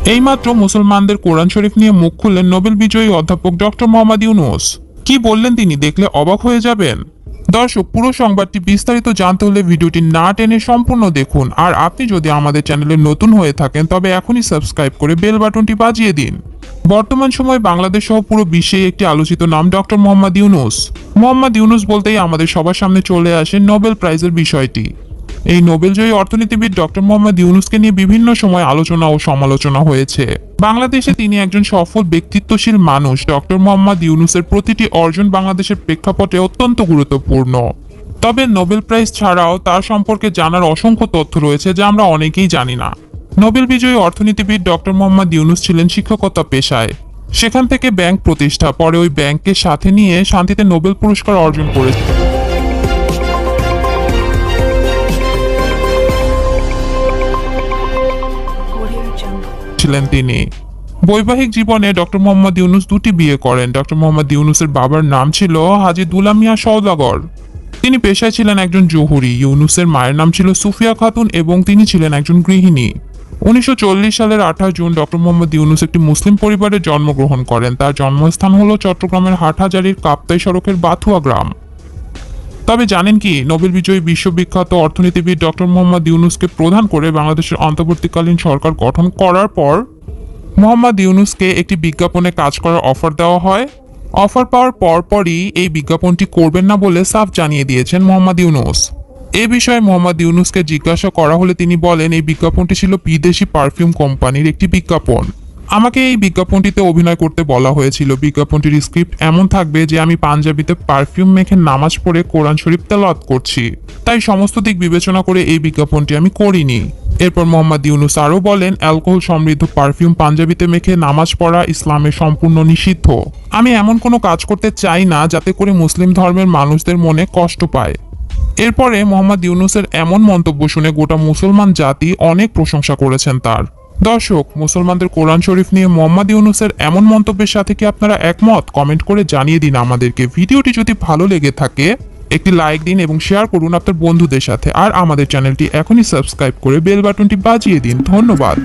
এইমাত্র মুসলমানদের কোরআন শরীফ নিয়ে মুখ খুললেন নোবেল বিজয়ী অধ্যাপক ডক্টর মোহাম্মদ ইউনূস। কি বললেন তিনি দেখলে অবাক হয়ে যাবেন। দর্শক, পুরো সংবাদটি বিস্তারিত জানতে হলে ভিডিওটি না টেনে সম্পূর্ণ দেখুন। আর আপনি যদি আমাদের চ্যানেলে নতুন হয়ে থাকেন তবে এখনই সাবস্ক্রাইব করে বেল বাটনটি বাজিয়ে দিন। বর্তমান সময়ে বাংলাদেশ সহ পুরো বিশ্বে একটি আলোচিত নাম ডক্টর মোহাম্মদ ইউনূস। মোহাম্মদ ইউনূস বলতেই আমাদের সবার সামনে চলে আসে নোবেল প্রাইজের বিষয়টি। এই নোবেলজয়ী অর্থনীতিবিদ ডক্টর মোহাম্মদ ইউনূসকে নিয়ে বিভিন্ন সময় আলোচনা ও সমালোচনা হয়েছে। বাংলাদেশে তিনি একজন সফল ব্যক্তিত্বশীল মানুষ। ডক্টর মোহাম্মদ ইউনূসের প্রতিটি অর্জন বাংলাদেশের প্রেক্ষাপটে অত্যন্ত গুরুত্বপূর্ণ। তবে নোবেল প্রাইজ ছাড়াও তার সম্পর্কে জানার অসংখ্য তথ্য রয়েছে যা আমরা অনেকেই জানি না। নোবেল বিজয়ী অর্থনীতিবিদ ডক্টর মোহাম্মদ ইউনূস ছিলেন শিক্ষকতা পেশায়। সেখান থেকে ব্যাংক প্রতিষ্ঠা, পরে ওই ব্যাংককে সাথে নিয়ে শান্তিতে নোবেল পুরস্কার অর্জন করেছেন তিনি। বৈবাহিক জীবনে ডক্টর মোহাম্মদ ইউনূস দুটি বিয়ে করেন। ডক্টর মোহাম্মদ ইউনূসের বাবার নাম ছিল হাজী দুলা মিয়া সওদাগর। তিনি পেশায় ছিলেন একজন জহুরি। ইউনূসের মায়ের নাম ছিল সুফিয়া খাতুন এবং তিনি ছিলেন একজন গৃহিণী। 1940 সালের 28 জুন ডক্টর মোহাম্মদ ইউনূস একটি মুসলিম পরিবারে জন্মগ্রহণ করেন। তার জন্মস্থান হলো চট্টগ্রামের হাটহাজারীর কাপ্তাই সড়কের বাথুয়া গ্রাম। তবে জানেন কি, নোবেল বিজয়ী বিশ্ববিখ্যাত অর্থনীতিবিদ ডক্টর মোহাম্মদ ইউনূসকে প্রধান করে বাংলাদেশের অন্তর্বর্তীকালীন সরকার গঠন করার পর মোহাম্মদ ইউনূসকে একটি বিজ্ঞাপনে কাজ করার অফার দেওয়া হয়। অফার পাওয়ার পরপরই এই বিজ্ঞাপনটি করবেন না বলে সাফ জানিয়ে দিয়েছেন মোহাম্মদ ইউনূস। এ বিষয়ে মোহাম্মদ ইউনূসকে জিজ্ঞাসা করা হলে তিনি বলেন, এই বিজ্ঞাপনটি ছিল বিদেশি পারফিউম কোম্পানির একটি বিজ্ঞাপন। আমাকে এই বিজ্ঞাপনটিতে অভিনয় করতে বলা হয়েছিল। বিজ্ঞাপনটির স্ক্রিপ্ট এমন থাকবে যে আমি পাঞ্জাবিতে পারফিউম মেখে নামাজ পড়ে কোরআন শরীফ তেলাওয়াত করছি। তাই সমস্ত দিক বিবেচনা করে এই বিজ্ঞাপনটি আমি করিনি। এরপর মোহাম্মদ ইউনূস আরও বলেন, অ্যালকোহল সমৃদ্ধ পারফিউম পাঞ্জাবিতে মেখে নামাজ পড়া ইসলামে সম্পূর্ণ নিষিদ্ধ। আমি এমন কোনো কাজ করতে চাই না যাতে করে মুসলিম ধর্মের মানুষদের মনে কষ্ট পায়। এরপরে মোহাম্মদ ইউনূসের এমন মন্তব্য শুনে গোটা মুসলমান জাতি অনেক প্রশংসা করেছেন তার। দর্শক, মুসলমানদের কোরআন শরীফ নিয়ে মোহাম্মদ ইউনূসের এমন মন্তব্যের সাথে কি আপনারা একমত? কমেন্ট করে জানিয়ে দিন আমাদেরকে। ভিডিওটি যদি ভালো লেগে থাকে একটি লাইক দিন এবং শেয়ার করুন আপনার বন্ধুদের সাথে। আর আমাদের চ্যানেলটি এখনই সাবস্ক্রাইব করে বেল বাটনটি বাজিয়ে দিন। ধন্যবাদ।